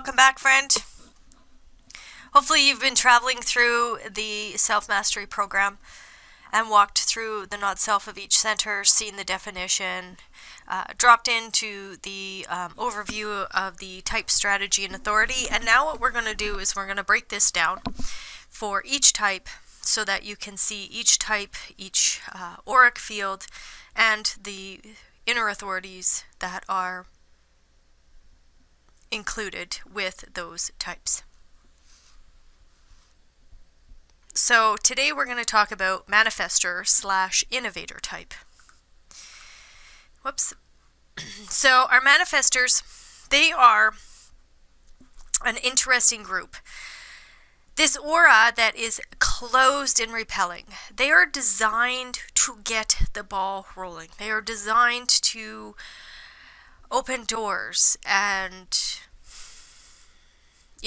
welcome back, friend. Hopefully you've been traveling through the self-mastery program and walked through the not-self of each center, seen the definition, dropped into the overview of the type, strategy, and authority. And now what we're going to do is we're going to break this down for each type so that you can see each type, each auric field, and the inner authorities that are included with those types. So today we're going to talk about Manifestor / Innovator type. Whoops. So our Manifestors, they are an interesting group. This aura that is closed and repelling, they are designed to get the ball rolling. They are designed to open doors, and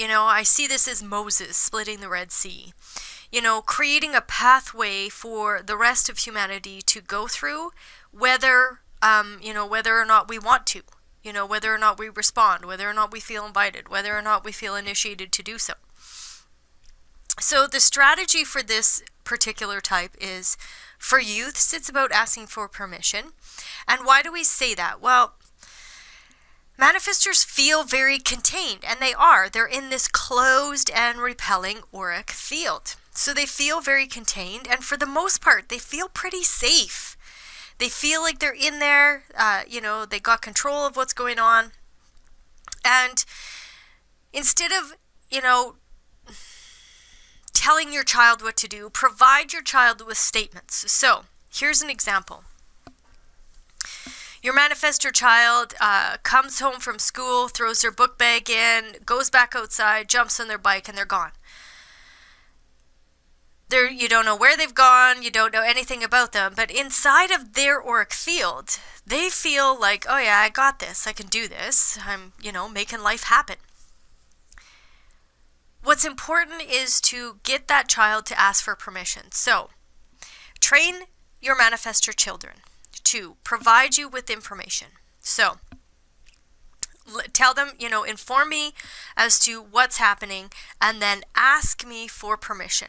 I see this as Moses splitting the Red Sea. Creating a pathway for the rest of humanity to go through, whether or not we want to, whether or not we respond, whether or not we feel invited, whether or not we feel initiated to do so. So the strategy for this particular type is, for youths, it's about asking for permission. And why do we say that? Well, Manifestors feel very contained, and they are. They're in this closed and repelling auric field. So they feel very contained, and for the most part, they feel pretty safe. They feel like they're in there, they got control of what's going on. And instead of, telling your child what to do, provide your child with statements. So here's an example. Your Manifestor child comes home from school, throws their book bag in, goes back outside, jumps on their bike, and they're gone. You don't know where they've gone, you don't know anything about them, but inside of their auric field, they feel like, oh yeah, I got this, I can do this, I'm, making life happen. What's important is to get that child to ask for permission. So, train your Manifestor children to provide you with information. So, tell them, inform me as to what's happening, and then ask me for permission.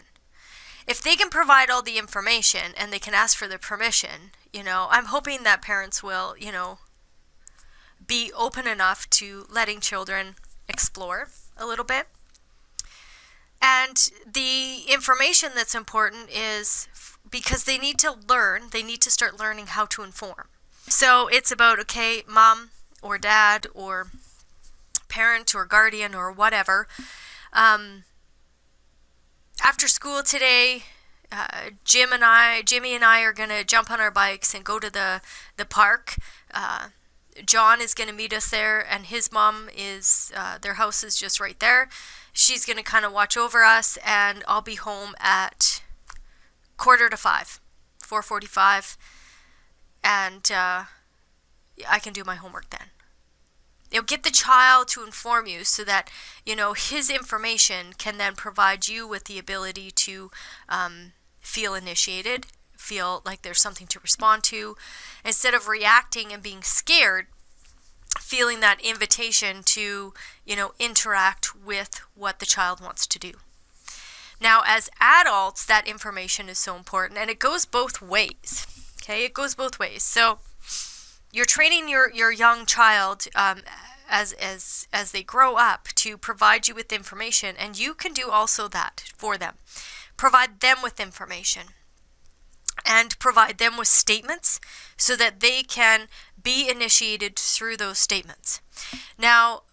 If they can provide all the information and they can ask for the permission, I'm hoping that parents will, be open enough to letting children explore a little bit. And the information that's important is because they need to learn, they need to start learning how to inform. So it's about, okay, mom or dad or parent or guardian or whatever, after school today, Jimmy and I are going to jump on our bikes and go to the park. John is going to meet us there, and his mom is, their house is just right there. She's going to kind of watch over us, and I'll be home at 4:45, 4:45, and I can do my homework then. Get the child to inform you so that, his information can then provide you with the ability to feel initiated, feel like there's something to respond to. Instead of reacting and being scared, feeling that invitation to, interact with what the child wants to do. Now, as adults, that information is so important, and it goes both ways. Okay, it goes both ways. So you're training your young child as they grow up to provide you with information, and you can do also that for them. Provide them with information and provide them with statements so that they can be initiated through those statements. Now,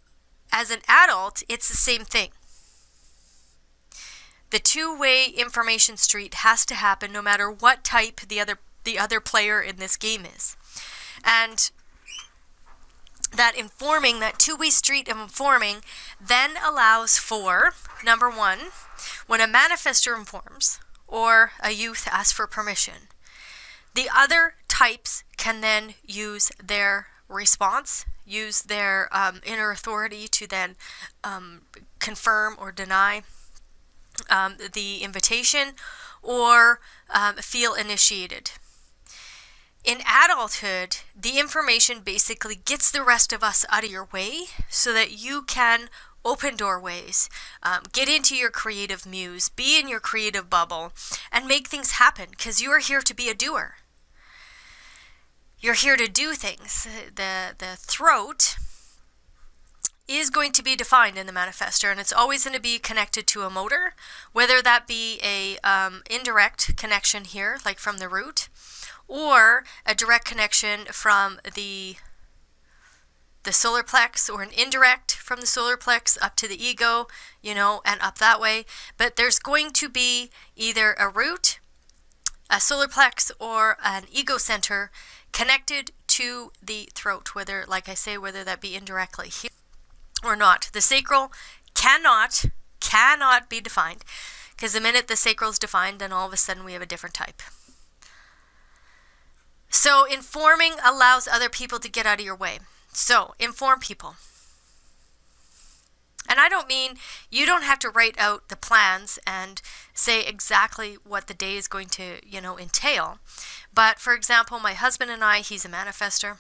as an adult, it's the same thing. The two-way information street has to happen no matter what type the other player in this game is. And that two-way street of informing then allows for, number one, when a Manifestor informs or a youth asks for permission, the other types can then use their response, use their inner authority to then confirm or deny the invitation or feel initiated. In adulthood, the information basically gets the rest of us out of your way so that you can open doorways, get into your creative muse, be in your creative bubble, and make things happen, because you are here to be a doer. You're here to do things. The throat is going to be defined in the manifestor, and it's always going to be connected to a motor, whether that be a indirect connection here, like from the root, or a direct connection from the solar plex, or an indirect from the solar plex up to the ego, and up that way. But there's going to be either a root, a solar plex, or an ego center connected to the throat, whether, like I say, whether that be indirectly here or not. The sacral cannot be defined, because the minute the sacral is defined, then all of a sudden we have a different type. So informing allows other people to get out of your way. So inform people. And I don't mean you don't have to write out the plans and say exactly what the day is going to, entail. But for example, my husband and I, he's a manifestor.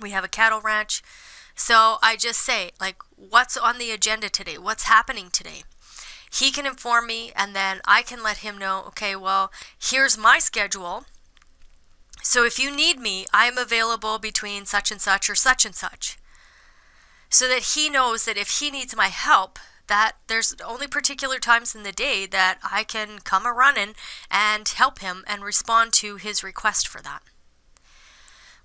We have a cattle ranch. So I just say, like, what's on the agenda today? What's happening today? He can inform me, and then I can let him know, okay, well, here's my schedule. So if you need me, I'm available between such and such or such and such. So that he knows that if he needs my help, that there's only particular times in the day that I can come a-running and help him and respond to his request for that.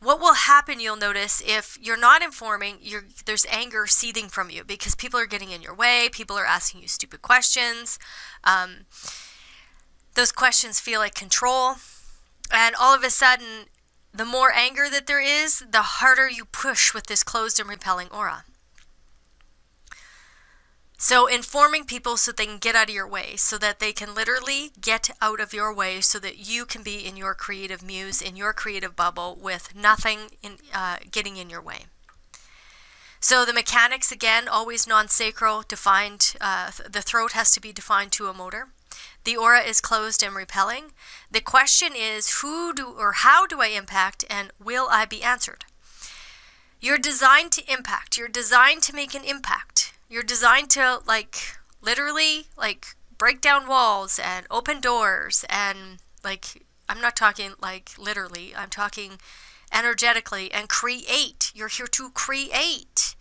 What will happen, you'll notice, if you're not informing, there's anger seething from you because people are getting in your way, people are asking you stupid questions. Those questions feel like control. And all of a sudden, the more anger that there is, the harder you push with this closed and repelling aura. So informing people so they can get out of your way, so that they can literally get out of your way, so that you can be in your creative muse, in your creative bubble, with nothing getting in your way. So the mechanics, again, always non-sacral, defined. The throat has to be defined to a motor. The aura is closed and repelling. The question is, how do I impact, and will I be answered? You're designed to impact. You're designed to make an impact. You're designed to, literally, break down walls and open doors, and, I'm not talking, literally. I'm talking energetically, and create. You're here to create,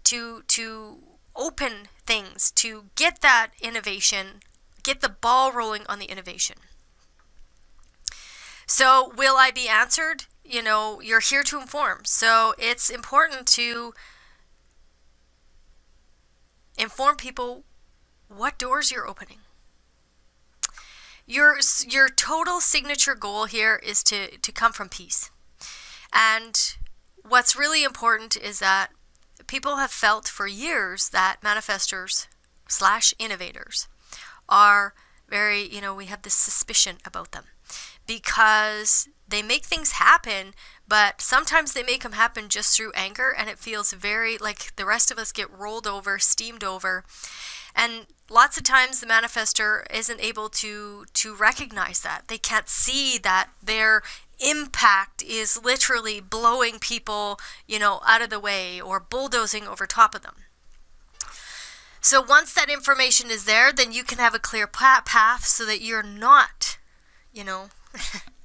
to open things, to get that innovation, get the ball rolling on the innovation. So will I be answered? You're here to inform. So it's important to inform people what doors you're opening. Your total signature goal here is to come from peace. And what's really important is that people have felt for years that manifestors / innovators are very, we have this suspicion about them, because they make things happen, but sometimes they make them happen just through anger, and it feels very like the rest of us get rolled over, steamed over. And lots of times the manifestor isn't able to recognize that. They can't see that their impact is literally blowing people, out of the way, or bulldozing over top of them. So once that information is there, then you can have a clear path so that you're not,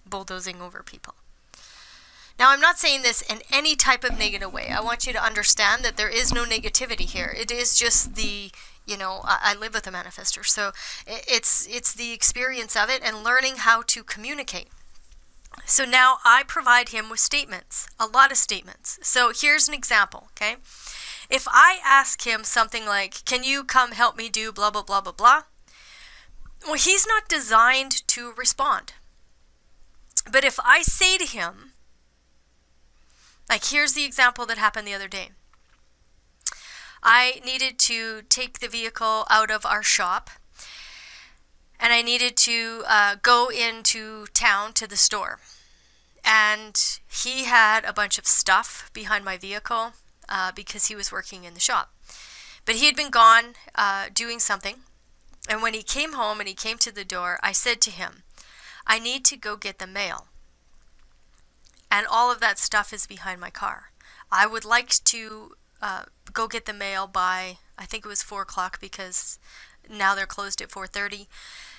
bulldozing over people. Now, I'm not saying this in any type of negative way. I want you to understand that there is no negativity here. It is just I live with a manifestor, so it's the experience of it and learning how to communicate. So now I provide him with statements, a lot of statements. So here's an example, okay? If I ask him something like, can you come help me do blah, blah, blah, blah, blah? Well, he's not designed to respond. But if I say to him, here's the example that happened the other day. I needed to take the vehicle out of our shop, and I needed to go into town to the store. And he had a bunch of stuff behind my vehicle because he was working in the shop. But he had been gone doing something. And when he came home and he came to the door, I said to him, I need to go get the mail. And all of that stuff is behind my car. I would like to go get the mail by, I think it was 4 o'clock, because now they're closed at 4:30.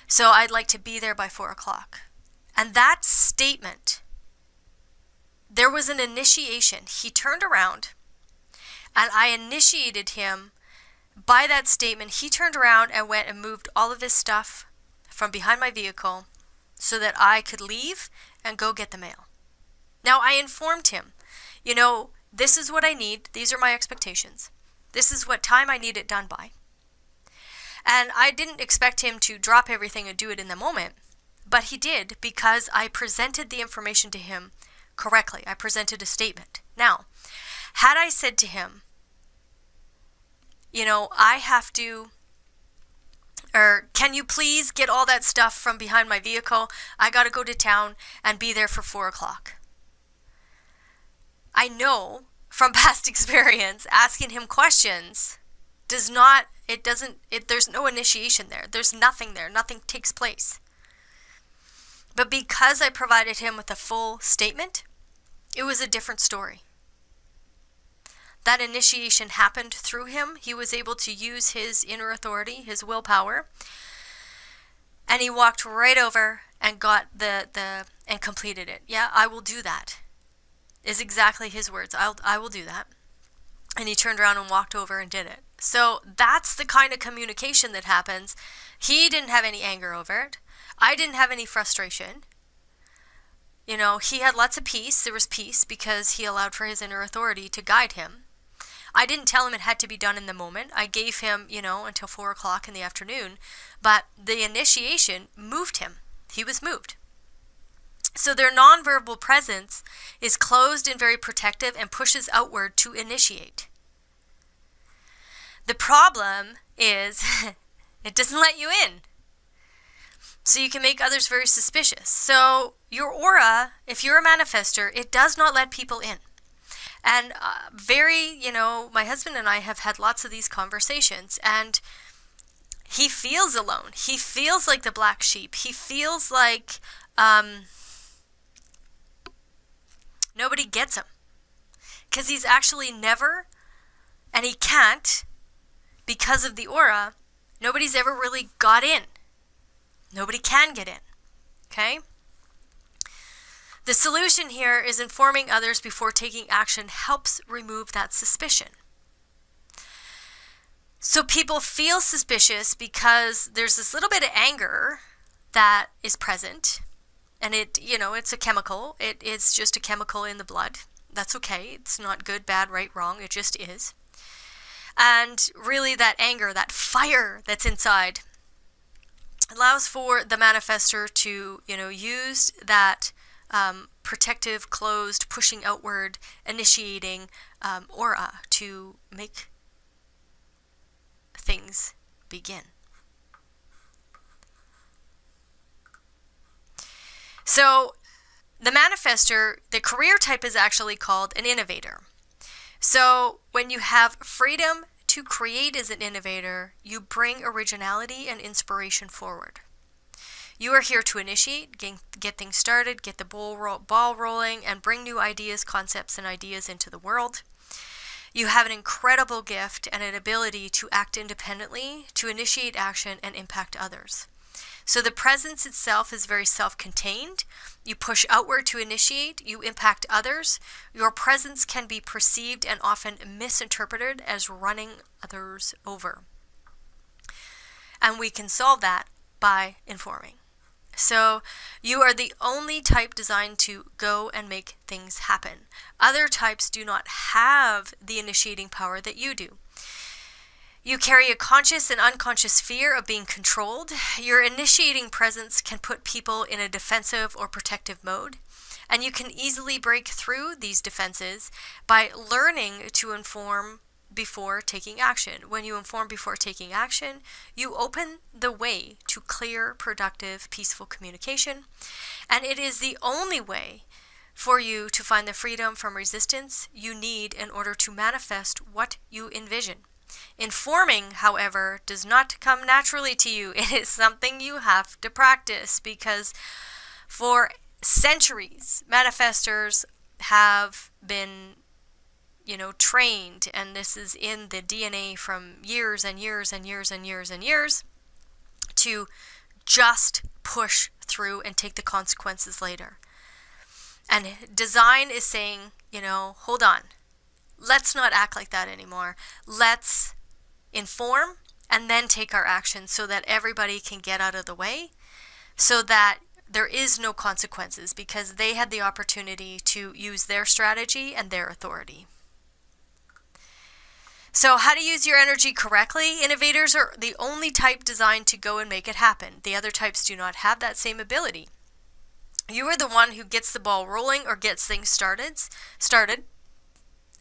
So I'd like to be there by 4 o'clock. And that statement, there was an initiation. He turned around and I initiated him by that statement. He turned around and went and moved all of his stuff from behind my vehicle so that I could leave and go get the mail. Now, I informed him, this is what I need. These are my expectations. This is what time I need it done by. And I didn't expect him to drop everything and do it in the moment, but he did, because I presented the information to him correctly. I presented a statement. Now, had I said to him, I have to, or can you please get all that stuff from behind my vehicle? I got to go to town and be there for 4 o'clock. I know from past experience, asking him questions there's no initiation there. There's nothing there. Nothing takes place. But because I provided him with a full statement, it was a different story. That initiation happened through him. He was able to use his inner authority, his willpower, and he walked right over and got and completed it. Yeah, I will do that, is exactly his words. I will do that. And he turned around and walked over and did it. So that's the kind of communication that happens. He didn't have any anger over it. I didn't have any frustration. He had lots of peace. There was peace because he allowed for his inner authority to guide him. I didn't tell him it had to be done in the moment. I gave him, until 4 o'clock in the afternoon. But the initiation moved him. He was moved. So their nonverbal presence is closed and very protective and pushes outward to initiate. The problem is it doesn't let you in. So you can make others very suspicious. So your aura, if you're a manifestor, it does not let people in. And my husband and I have had lots of these conversations, and he feels alone. He feels like the black sheep. He feels like nobody gets him. Because he's actually never, and he can't, because of the aura, nobody's ever really got in. Nobody can get in. Okay? The solution here is informing others before taking action helps remove that suspicion. So people feel suspicious because there's this little bit of anger that is present. And it's a chemical. It is just a chemical in the blood. That's okay. It's not good, bad, right, wrong. It just is. And really that anger, that fire that's inside, allows for the manifestor to, use that protective, closed, pushing outward, initiating aura to make things begin. So the manifestor, the career type is actually called an innovator. So when you have freedom to create as an innovator, you bring originality and inspiration forward. You are here to initiate, get things started, get the ball rolling, and bring new ideas, concepts, and ideas into the world. You have an incredible gift and an ability to act independently, to initiate action, and impact others. So the presence itself is very self-contained. You push outward to initiate, you impact others. Your presence can be perceived and often misinterpreted as running others over. And we can solve that by informing. So you are the only type designed to go and make things happen. Other types do not have the initiating power that you do. You carry a conscious and unconscious fear of being controlled. Your initiating presence can put people in a defensive or protective mode, and you can easily break through these defenses by learning to inform before taking action. When you inform before taking action, you open the way to clear, productive, peaceful communication, and it is the only way for you to find the freedom from resistance you need in order to manifest what you envision. Informing, however, does not come naturally to you. It is something you have to practice, because for centuries, manifestors have been, trained, and this is in the DNA from years and years and years and years and years, to just push through and take the consequences later. And design is saying, hold on. Let's not act like that anymore. Let's inform and then take our action so that everybody can get out of the way, so that there is no consequences, because they had the opportunity to use their strategy and their authority. So how to use your energy correctly? Innovators are the only type designed to go and make it happen. The other types do not have that same ability. You are the one who gets the ball rolling or gets things started.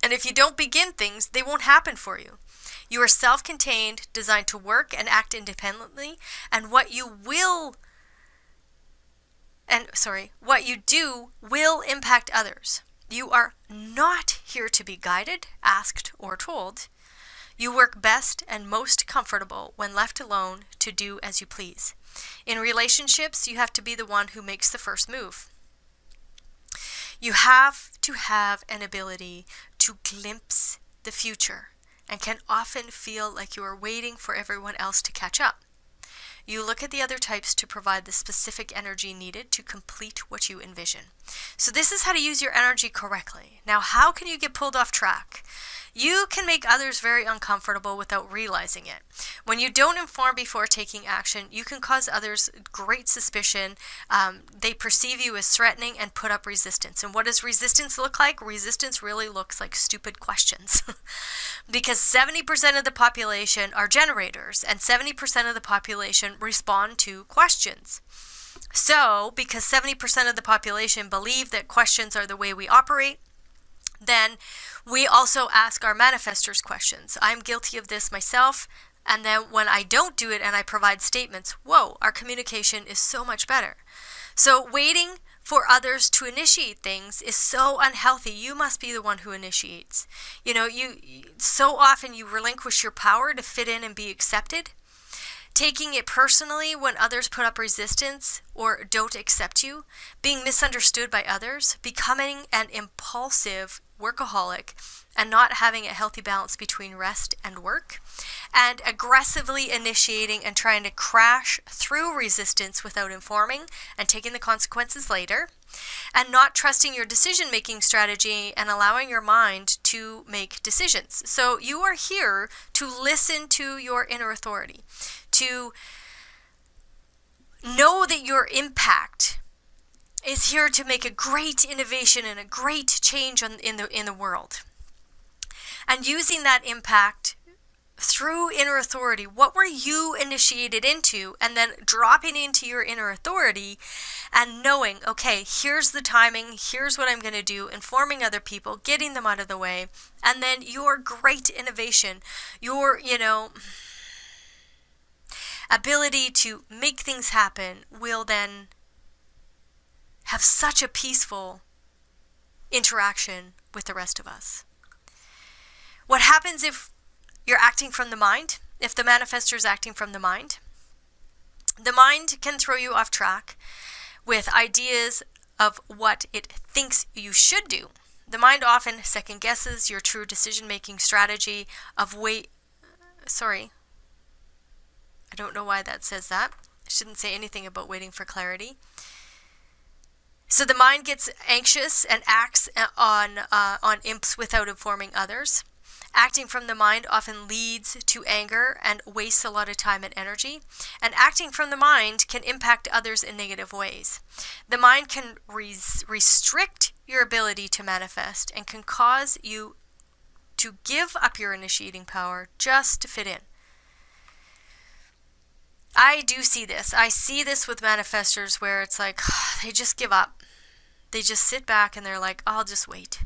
And if you don't begin things, they won't happen for you. You are self-contained, designed to work and act independently, and what you do will impact others. You are not here to be guided, asked, or told. You work best and most comfortable when left alone to do as you please. In relationships, you have to be the one who makes the first move. You have to have an ability to glimpse the future and can often feel like you are waiting for everyone else to catch up. You look at the other types to provide the specific energy needed to complete what you envision. So this is how to use your energy correctly. Now, how can you get pulled off track? You can make others very uncomfortable without realizing it. When you don't inform before taking action, you can cause others great suspicion. They perceive you as threatening and put up resistance. And what does resistance look like? Resistance really looks like stupid questions. Because 70% of the population are generators, and 70% of the population respond to questions. So, because 70% of the population believe that questions are the way we operate, then we also ask our manifestors questions. I'm guilty of this myself, and then when I don't do it and I provide statements, whoa, our communication is so much better. So waiting for others to initiate things is so unhealthy. You must be the one who initiates. So often you relinquish your power to fit in and be accepted. Taking it personally when others put up resistance or don't accept you, being misunderstood by others, becoming an impulsive workaholic, and not having a healthy balance between rest and work, and aggressively initiating and trying to crash through resistance without informing and taking the consequences later, and not trusting your decision-making strategy and allowing your mind to make decisions. So you are here to listen to your inner authority, to know that your impact is here to make a great innovation and a great change in the world. And using that impact through inner authority, what were you initiated into, and then dropping into your inner authority and knowing, okay, here's the timing, here's what I'm going to do, informing other people, getting them out of the way, and then your great innovation, your, ability to make things happen will then have such a peaceful interaction with the rest of us. What happens if you're acting from the mind? If the manifestor is acting from the mind? The mind can throw you off track with ideas of what it thinks you should do. The mind often second guesses your true decision-making strategy of I don't know why that says that. I shouldn't say anything about waiting for clarity. So the mind gets anxious and acts on impulse without informing others. Acting from the mind often leads to anger and wastes a lot of time and energy. And acting from the mind can impact others in negative ways. The mind can restrict your ability to manifest and can cause you to give up your initiating power just to fit in. I do see this. I see this with manifestors where it's like they just give up. They just sit back and they're like, I'll just wait.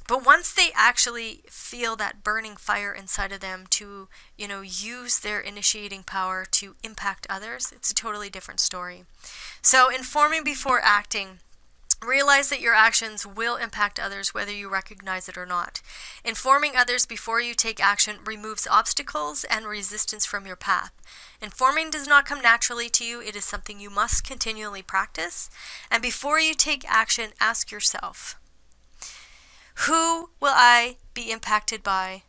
But once they actually feel that burning fire inside of them to, use their initiating power to impact others, it's a totally different story. So informing before acting. Realize that your actions will impact others whether you recognize it or not. Informing others before you take action removes obstacles and resistance from your path. Informing does not come naturally to you. It is something you must continually practice. And before you take action, ask yourself, Who will I be impacted by?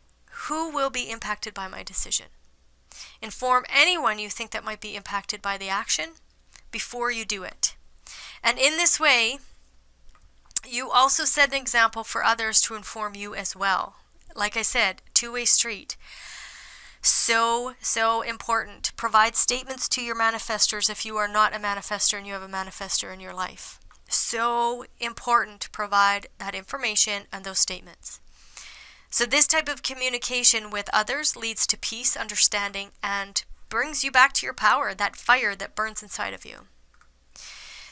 Who will be impacted by my decision? Inform anyone you think that might be impacted by the action before you do it. And in this way, you also set an example for others to inform you as well. Like I said, two-way street. So important. Provide statements to your manifestors if you are not a manifestor and you have a manifestor in your life. So important to provide that information and those statements. So this type of communication with others leads to peace, understanding, and brings you back to your power, that fire that burns inside of you.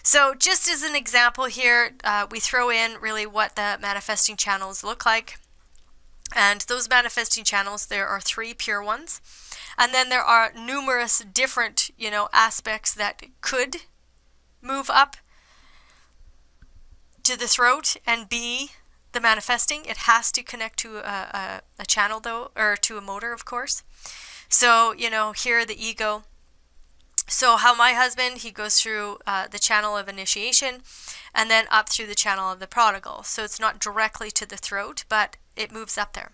So just as an example here, we throw in really what the manifesting channels look like. And those manifesting channels, there are 3 pure ones. And then there are numerous different, aspects that could move up to the throat and be the manifesting. It has to connect to a channel though, or to a motor, of course. So, here the ego. So how my husband, he goes through the channel of initiation and then up through the channel of the prodigal. So it's not directly to the throat, but it moves up there.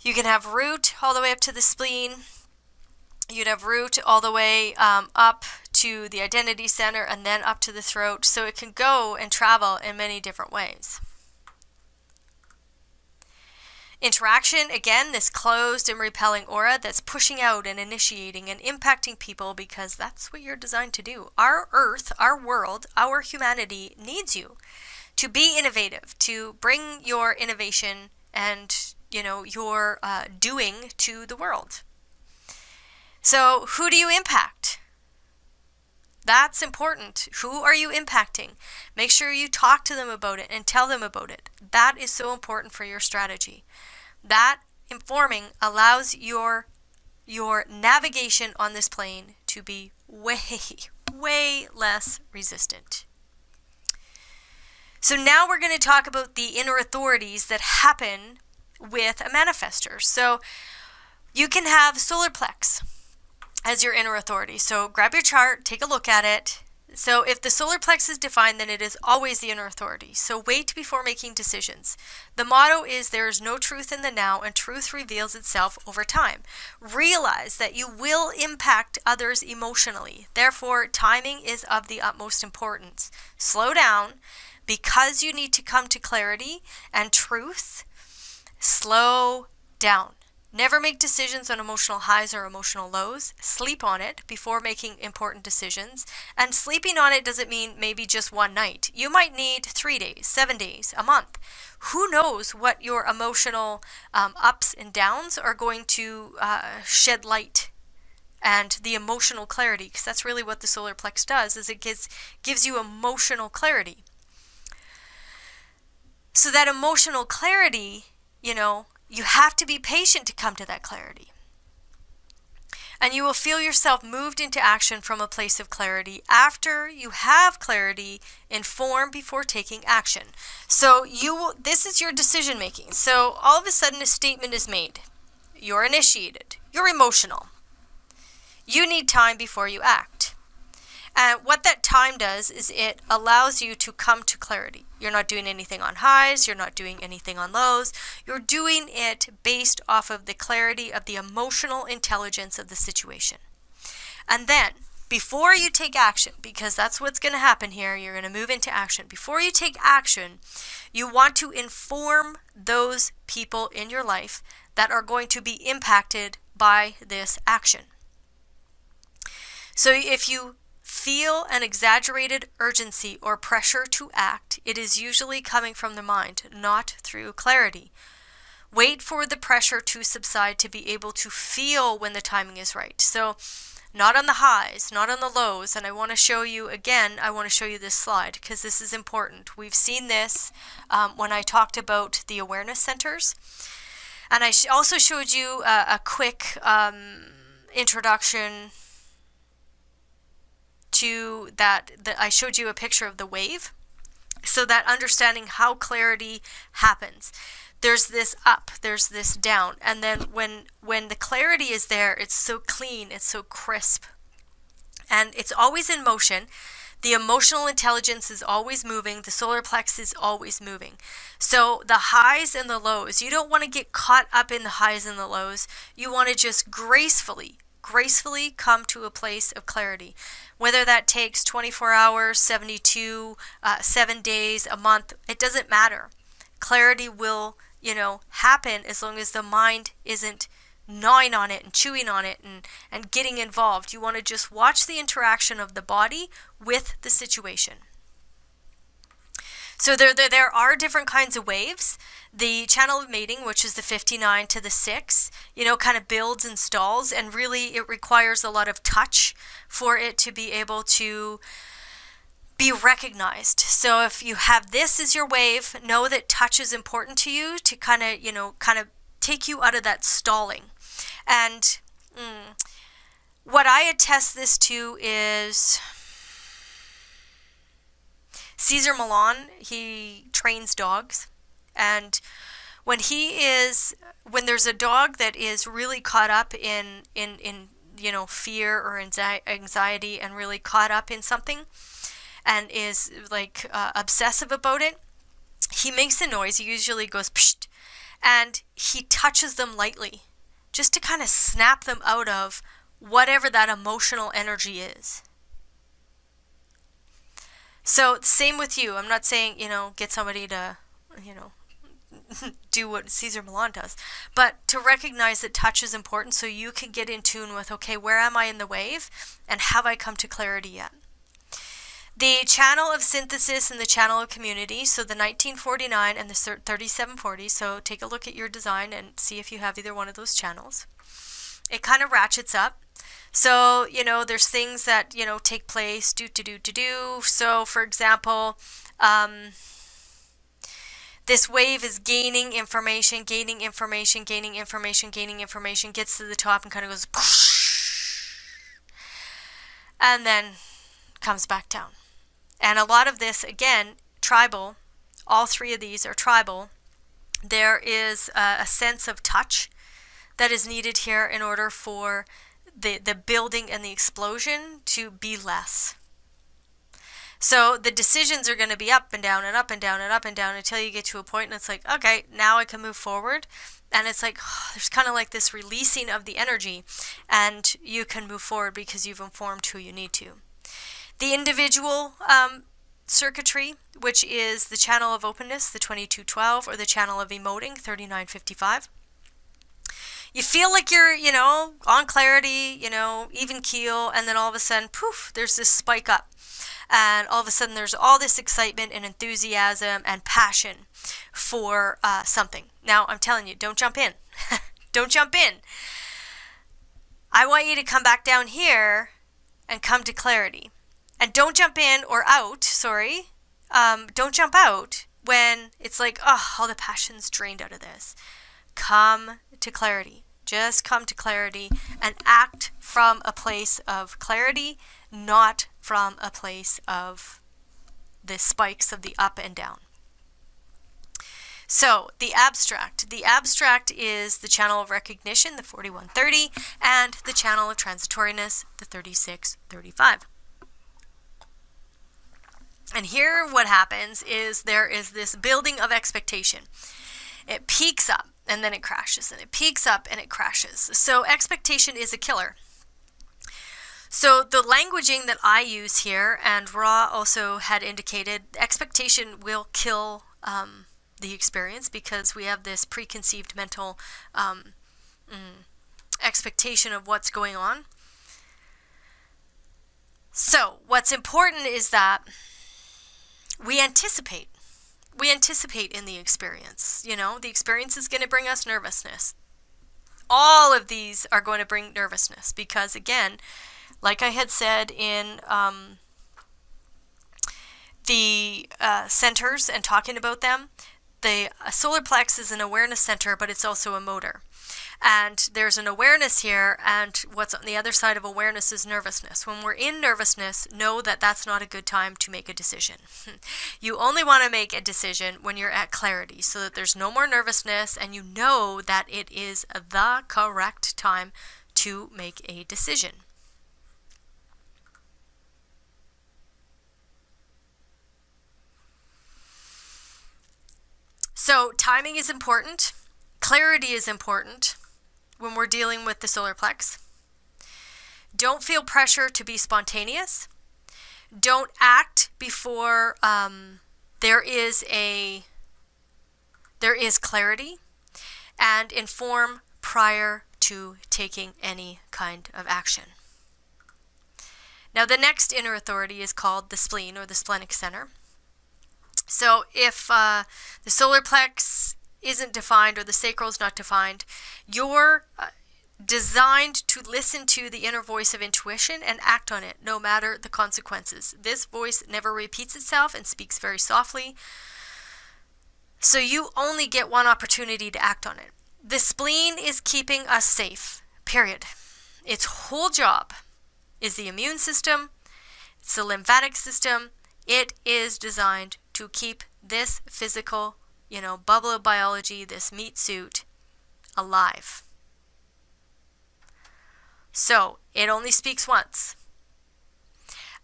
You can have root all the way up to the spleen. You'd have root all the way up to the identity center and then up to the throat. So it can go and travel in many different ways. Interaction, again, this closed and repelling aura that's pushing out and initiating and impacting people because that's what you're designed to do. Our earth, our world, our humanity needs you to be innovative, to bring your innovation and, your doing to the world. So who do you impact? That's important. Who are you impacting? Make sure you talk to them about it and tell them about it. That is so important for your strategy. That informing allows your navigation on this plane to be way less resistant. So now we're going to talk about the inner authorities that happen with a manifestor. So you can have solar plex as your inner authority. So grab your chart, take a look at it. So if the solar plex is defined, then it is always the inner authority. So wait before making decisions. The motto is there is no truth in the now and truth reveals itself over time. Realize that you will impact others emotionally. Therefore, timing is of the utmost importance. Slow down because you need to come to clarity and truth. Slow down. Never make decisions on emotional highs or emotional lows. Sleep on it before making important decisions. And sleeping on it doesn't mean maybe just one night. You might need 3 days, 7 days, a month. Who knows what your emotional ups and downs are going to shed light and the emotional clarity, because that's really what the solar plex does, is it gives you emotional clarity. So that emotional clarity, you have to be patient to come to that clarity. And you will feel yourself moved into action from a place of clarity. After you have clarity, inform before taking action. So this is your decision making. So all of a sudden a statement is made. You're initiated. You're emotional. You need time before you act. And what that time does is it allows you to come to clarity. You're not doing anything on highs. You're not doing anything on lows. You're doing it based off of the clarity of the emotional intelligence of the situation. And then, before you take action, because that's what's going to happen here, you're going to move into action. Before you take action, you want to inform those people in your life that are going to be impacted by this action. So if you feel an exaggerated urgency or pressure to act, it is usually coming from the mind, not through clarity. Wait for the pressure to subside to be able to feel when the timing is right. So not on the highs, not on the lows. And I want to show you this slide because this is important. We've seen this when I talked about the awareness centers. And I also showed you a quick introduction to that I showed you a picture of the wave, so that understanding how clarity happens. There's this up, there's this down, and then when the clarity is there, it's so clean, it's so crisp, and it's always in motion. The emotional intelligence is always moving. The solar plexus is always moving. So the highs and the lows, you don't want to get caught up in the highs and the lows. You want to just gracefully come to a place of clarity. Whether that takes 24 hours, 72, 7 days, a month, it doesn't matter. Clarity will, happen as long as the mind isn't gnawing on it and chewing on it and getting involved. You want to just watch the interaction of the body with the situation. So there are different kinds of waves. The channel of mating, which is the 59 to the 6, kind of builds and stalls, and really it requires a lot of touch for it to be able to be recognized. So if you have this as your wave, know that touch is important to you to kind of take you out of that stalling. And what I attest this to is Cesar Millan. He trains dogs, and when there's a dog that is really caught up in fear or anxiety and really caught up in something and is obsessive about it, he makes a noise. He usually goes psht, and he touches them lightly just to kind of snap them out of whatever that emotional energy is. So same with you. I'm not saying, get somebody to, do what Cesar Millan does, but to recognize that touch is important so you can get in tune with, okay, where am I in the wave and have I come to clarity yet? The channel of synthesis and the channel of community, so the 1949 and the 3740, so take a look at your design and see if you have either one of those channels. It kind of ratchets up. So, there's things that, take place, So, for example, this wave is gaining information, gets to the top and kind of goes, and then comes back down. And a lot of this, again, tribal, all three of these are tribal. There is a sense of touch that is needed here in order for the building and the explosion to be less. So the decisions are going to be up and down and up and down and up and down until you get to a point and it's like, okay, now I can move forward. And it's like, there's kind of like this releasing of the energy, and you can move forward because you've informed who you need to. The individual circuitry, which is the channel of openness, the 2212, or the channel of emoting, 3955. You feel like you're, on clarity, even keel, and then all of a sudden, poof, there's this spike up. And all of a sudden there's all this excitement and enthusiasm and passion for something. Now, I'm telling you, don't jump in. Don't jump in. I want you to come back down here and come to clarity. And don't jump in or out, don't jump out when it's like, all the passion's drained out of this. Come to clarity. Just come to clarity and act from a place of clarity, not from a place of the spikes of the up and down. So the abstract. The abstract is the channel of recognition, the 4130, and the channel of transitoriness, the 3635. And here what happens is there is this building of expectation. It peaks up and then it crashes, and it peaks up and it crashes. So expectation is a killer. So the languaging that I use here, and Ra also had indicated, expectation will kill the experience because we have this preconceived mental expectation of what's going on. So what's important is that we anticipate. We anticipate in the experience. The experience is going to bring us nervousness. All of these are going to bring nervousness because, again, like I had said in the centers and talking about them, the solar plex is an awareness center, but it's also a motor. And there's an awareness here, and what's on the other side of awareness is nervousness. When we're in nervousness, know that that's not a good time to make a decision. You only want to make a decision when you're at clarity, so that there's no more nervousness, and you know that it is the correct time to make a decision. So timing is important. Clarity is important when we're dealing with the solar plex. Don't feel pressure to be spontaneous. Don't act before there is clarity, and inform prior to taking any kind of action. Now, the next inner authority is called the spleen, or the splenic center. So if the solar plex isn't defined, or the sacral is not defined, you're designed to listen to the inner voice of intuition and act on it, no matter the consequences. This voice never repeats itself and speaks very softly. So you only get one opportunity to act on it. The spleen is keeping us safe, period. Its whole job is the immune system, it's the lymphatic system. It is designed to keep this physical, bubble of biology, this meat suit, alive. So it only speaks once.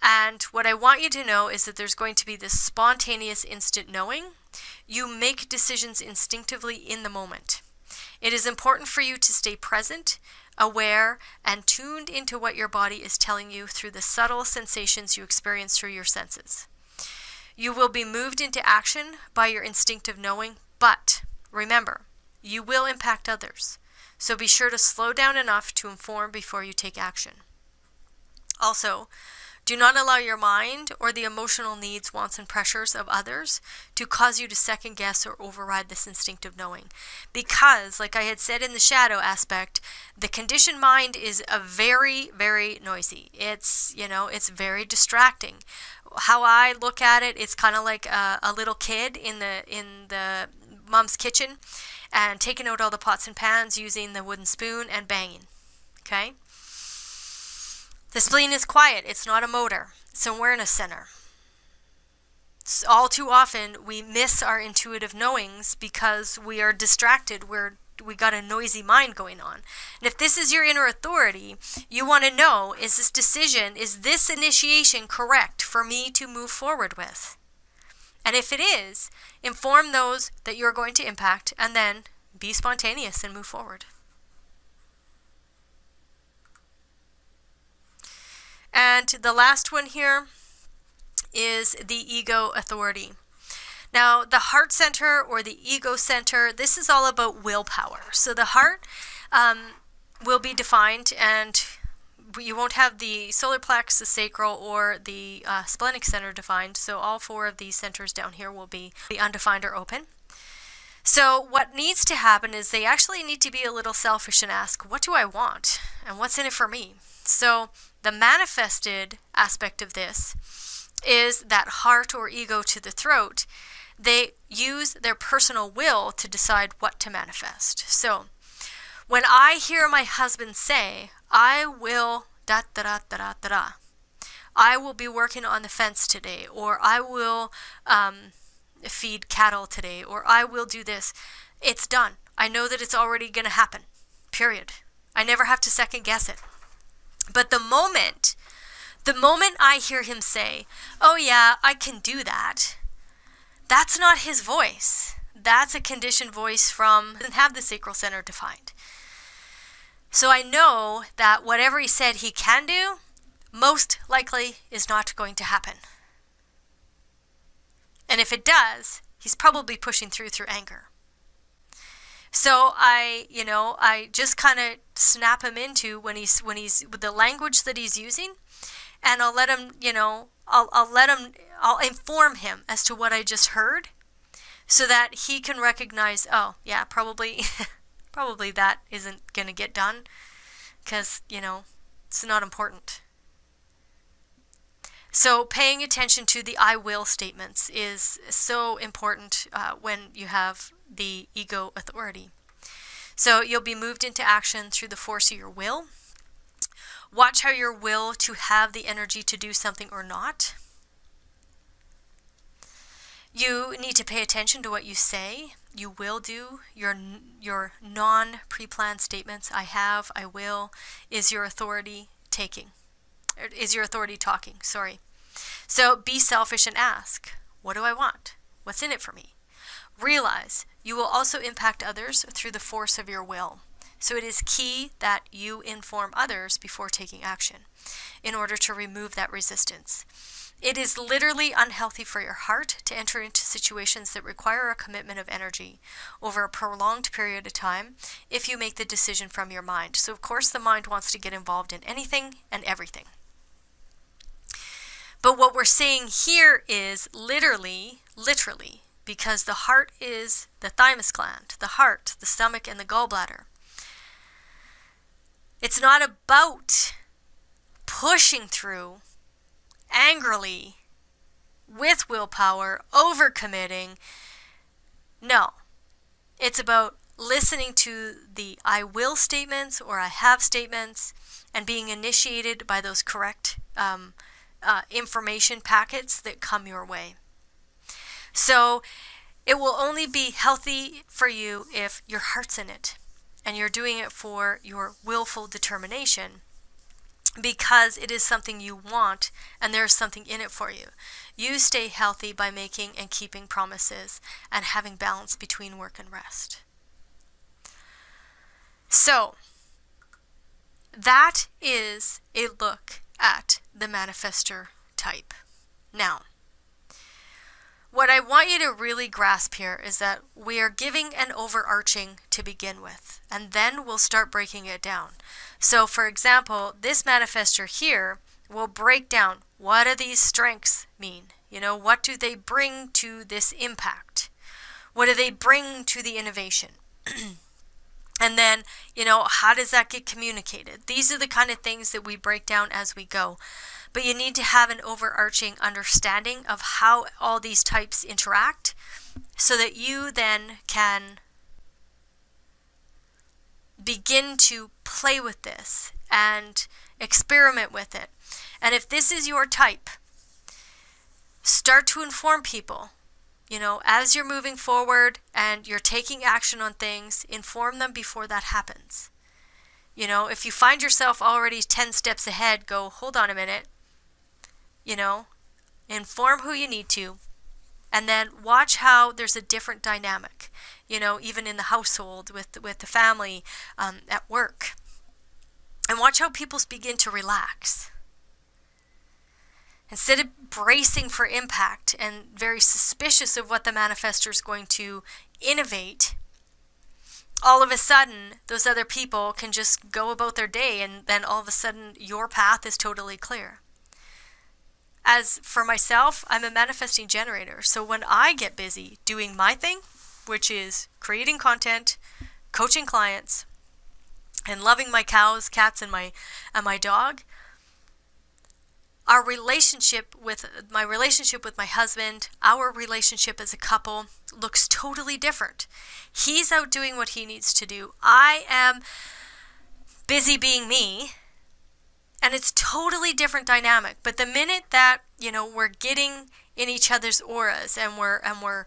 And what I want you to know is that there's going to be this spontaneous instant knowing. You make decisions instinctively in the moment. It is important for you to stay present, aware, and tuned into what your body is telling you through the subtle sensations you experience through your senses. You will be moved into action by your instinctive knowing, but remember, you will impact others. So be sure to slow down enough to inform before you take action. Also, do not allow your mind or the emotional needs, wants, and pressures of others to cause you to second guess or override this instinctive knowing. Because, like I had said in the shadow aspect, the conditioned mind is a very, very noisy. It's very distracting. How I look at it, it's kind of like a little kid in the mom's kitchen and taking out all the pots and pans using the wooden spoon and banging. Okay? The spleen is quiet. It's not a motor. It's an awareness center. All too often, we miss our intuitive knowings because we are distracted. We got a noisy mind going on. And if this is your inner authority, you want to know, is this initiation correct for me to move forward with? And if it is, inform those that you're going to impact, and then be spontaneous and move forward. And the last one here is the ego authority. Now, the heart center or the ego center, this is all about willpower. So the heart will be defined, and you won't have the solar plex, the sacral, or the splenic center defined. So all four of these centers down here will be undefined or open. So what needs to happen is they actually need to be a little selfish and ask, what do I want? And what's in it for me? So the manifested aspect of this is that heart or ego to the throat. They use their personal will to decide what to manifest. So when I hear my husband say, I will da da da da da da da, I will be working on the fence today, or I will feed cattle today, or I will do this, it's done. I know that it's already going to happen, period. I never have to second guess it. But the moment I hear him say, oh yeah, I can do that, that's not his voice. That's a conditioned voice doesn't have the sacral center defined. So I know that whatever he said he can do, most likely is not going to happen. And if it does, he's probably pushing through anger. So I just kind of snap him into when he's with the language that he's using, and I'll let him, I'll inform him as to what I just heard, so that he can recognize, oh yeah, probably that isn't going to get done, because it's not important. So paying attention to the I will statements is so important when you have the ego authority. So you'll be moved into action through the force of your will. Watch how your will to have the energy to do something or not. You need to pay attention to what you say. You will do. Your non-pre-planned statements, I have, I will, is your authority talking, sorry. So be selfish and ask, what do I want? What's in it for me? Realize you will also impact others through the force of your will. So it is key that you inform others before taking action in order to remove that resistance. It is literally unhealthy for your heart to enter into situations that require a commitment of energy over a prolonged period of time if you make the decision from your mind. So of course the mind wants to get involved in anything and everything. But what we're saying here is literally, because the heart is the thymus gland, the heart, the stomach, and the gallbladder. It's not about pushing through angrily with willpower, overcommitting. No, it's about listening to the I will statements or I have statements and being initiated by those correct information packets that come your way. So it will only be healthy for you if your heart's in it and you're doing it for your willful determination, because it is something you want and there's something in it for you. You stay healthy by making and keeping promises and having balance between work and rest. So that is a look at the manifestor type. Now, what I want you to really grasp here is that we are giving an overarching to begin with, and then we'll start breaking it down. So for example, this manifestor here will break down, what do these strengths mean? What do they bring to this impact? What do they bring to the innovation? And then, how does that get communicated? These are the kind of things that we break down as we go. But you need to have an overarching understanding of how all these types interact so that you then can begin to play with this and experiment with it. And if this is your type, start to inform people. As you're moving forward and you're taking action on things, inform them before that happens. If you find yourself already 10 steps ahead, go, hold on a minute. Inform who you need to, and then watch how there's a different dynamic, even in the household, with the family, at work. And watch how people begin to relax. Instead of bracing for impact and very suspicious of what the manifestor is going to innovate, all of a sudden, those other people can just go about their day, and then all of a sudden, your path is totally clear. As for myself, I'm a manifesting generator. So when I get busy doing my thing, which is creating content, coaching clients, and loving my cows, cats, and my dog, my relationship with my husband, our relationship as a couple looks totally different. He's out doing what he needs to do. I am busy being me. And it's totally different dynamic. But the minute that, we're getting in each other's auras and we're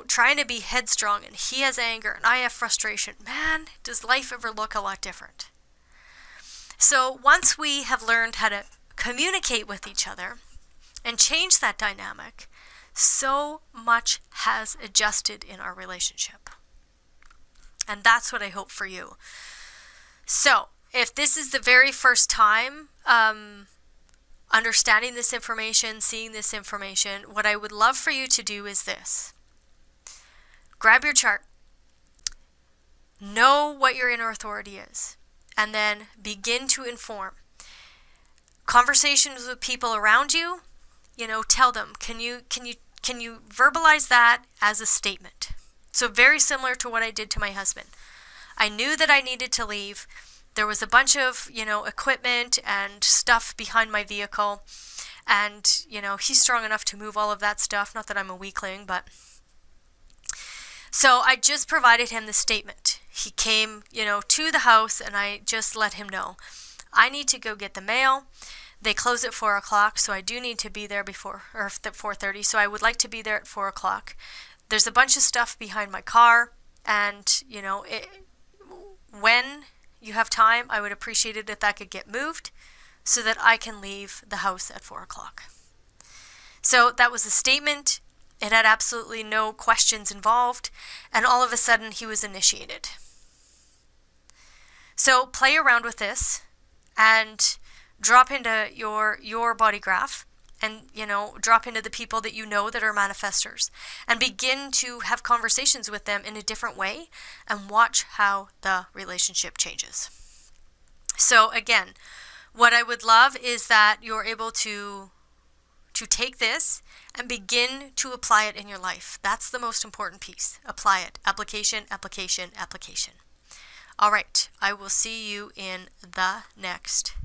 trying to be headstrong, and he has anger and I have frustration, man, does life ever look a lot different. So once we have learned how to communicate with each other and change that dynamic, so much has adjusted in our relationship. And that's what I hope for you. So if this is the very first time understanding this information, seeing this information, what I would love for you to do is this. Grab your chart. Know what your inner authority is. And then begin to inform. Conversations with people around you, tell them, can you verbalize that as a statement? So very similar to what I did to my husband. I knew that I needed to leave. There was a bunch of, equipment and stuff behind my vehicle. And, he's strong enough to move all of that stuff. Not that I'm a weakling, but. So I just provided him the statement. He came, to the house, and I just let him know. I need to go get the mail. They close at 4 o'clock, so I do need to be there before, or 4:30. So I would like to be there at 4 o'clock. There's a bunch of stuff behind my car, and, when you have time, I would appreciate it if that could get moved so that I can leave the house at 4 o'clock. So that was a statement. It had absolutely no questions involved, and all of a sudden he was initiated. So play around with this and drop into your body graph, and drop into the people that you know that are manifestors, and begin to have conversations with them in a different way, and watch how the relationship changes. So again, what I would love is that you're able to take this and begin to apply it in your life. That's the most important piece. Apply it. Application, application, application. All right, I will see you in the next